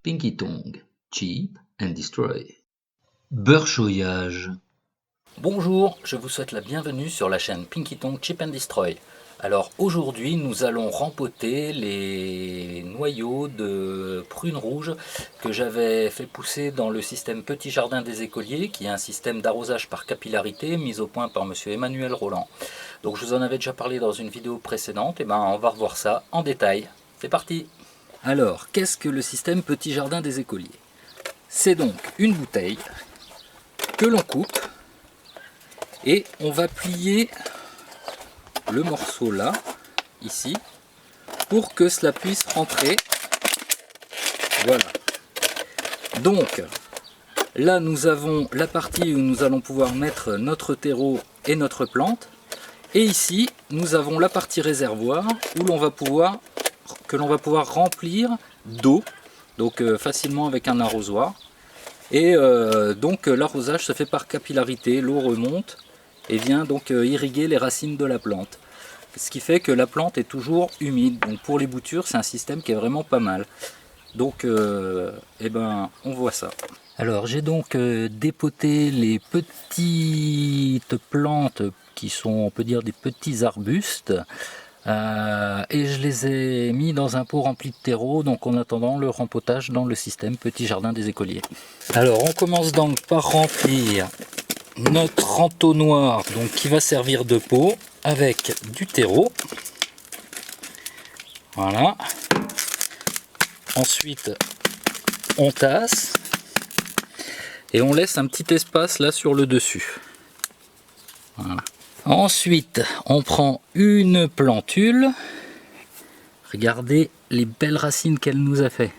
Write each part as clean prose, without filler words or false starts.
Pinky Tongue, Cheap and Destroy. Beurchoyage. Bonjour, je vous souhaite la bienvenue sur la chaîne Pinky Tongue Cheap and Destroy. Alors aujourd'hui nous allons rempoter les noyaux de prunes rouges que j'avais fait pousser dans le système Petit Jardin des Écoliers, qui est un système d'arrosage par capillarité mis au point par monsieur Emmanuel Roland. Donc je vous en avais déjà parlé dans une vidéo précédente, et on va revoir ça en détail. C'est parti. Alors qu'est-ce que le système Petit Jardin des Écoliers? C'est donc une bouteille que l'on coupe et on va plier le morceau là, ici, pour que cela puisse rentrer. Voilà. Donc là nous avons la partie où nous allons pouvoir mettre notre terreau et notre plante, et ici nous avons la partie réservoir où l'on va pouvoir remplir d'eau, donc facilement avec un arrosoir. Et donc l'arrosage se fait par capillarité, l'eau remonte et vient donc irriguer les racines de la plante. Ce qui fait que la plante est toujours humide. Donc pour les boutures, c'est un système qui est vraiment pas mal. Donc on voit ça. Alors j'ai donc dépoté les petites plantes qui sont, on peut dire, des petits arbustes. Et je les ai mis dans un pot rempli de terreau, donc en attendant le rempotage dans le système Petit Jardin des Écoliers. Alors on commence donc par remplir notre entonnoir, donc qui va servir de pot, avec du terreau. Voilà. Ensuite on tasse et on laisse un petit espace là sur le dessus. Voilà. Ensuite, on prend une plantule. Regardez les belles racines qu'elle nous a fait.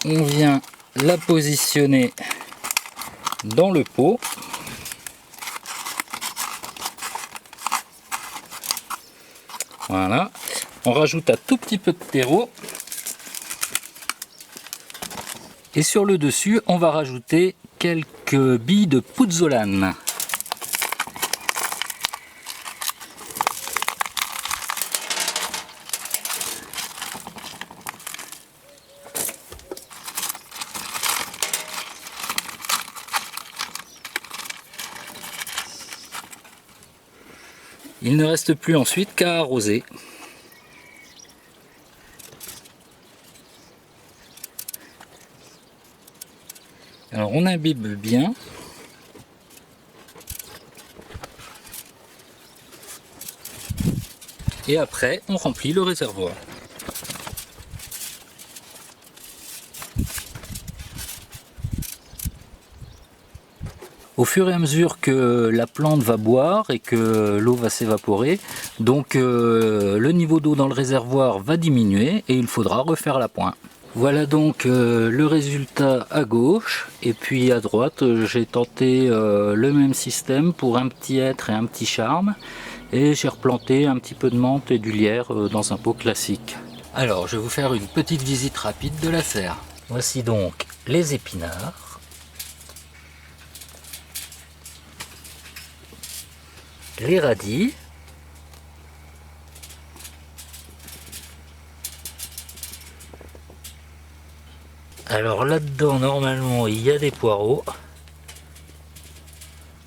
On vient la positionner dans le pot. Voilà. On rajoute un tout petit peu de terreau. Et sur le dessus, on va rajouter quelques billes de pouzzolane. Il ne reste plus ensuite qu'à arroser. Alors on imbibe bien. Et après on remplit le réservoir. Au fur et à mesure que la plante va boire et que l'eau va s'évaporer, donc le niveau d'eau dans le réservoir va diminuer et il faudra refaire la pointe. Voilà donc le résultat à gauche, et puis à droite j'ai tenté le même système pour un petit hêtre et un petit charme, et j'ai replanté un petit peu de menthe et du lierre dans un pot classique. Alors je vais vous faire une petite visite rapide de la serre. Voici donc les épinards, les radis, alors là-dedans normalement il y a des poireaux,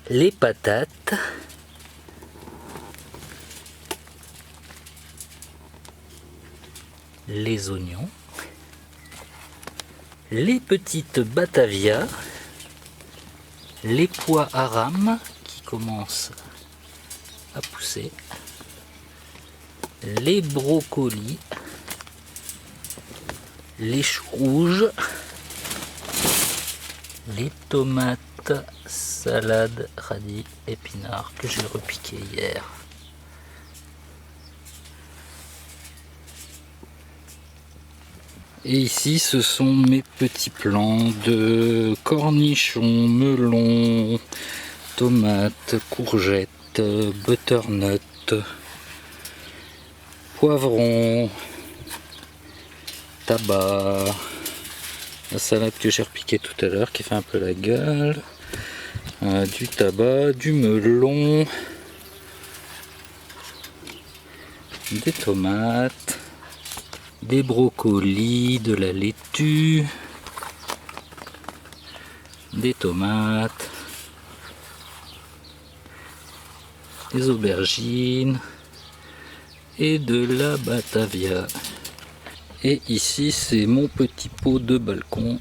les patates, les oignons, les petites batavias, les pois à rames qui commencent à pousser, les brocolis, les choux rouges, les tomates, salade, radis, épinards que j'ai repiqué hier. Et ici ce sont mes petits plants de cornichons, melons, tomates, courgettes, butternut, poivrons, tabac, la salade que j'ai repiquée tout à l'heure qui fait un peu la gueule, du tabac, du melon, des tomates, des brocolis, de la laitue, des tomates, des aubergines et de la batavia. Et ici c'est mon petit pot de balcon.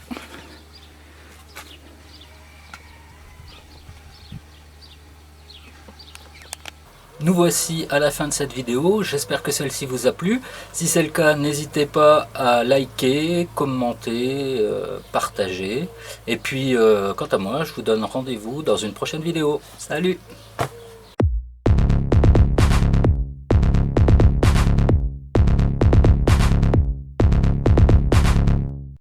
Nous voici à la fin de cette vidéo, j'espère que celle-ci vous a plu. Si c'est le cas, n'hésitez pas à liker, commenter, partager. Et puis, quant à moi, je vous donne rendez-vous dans une prochaine vidéo. Salut!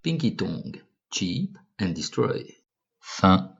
Pinky Tongue, cheap and destroy. Fin.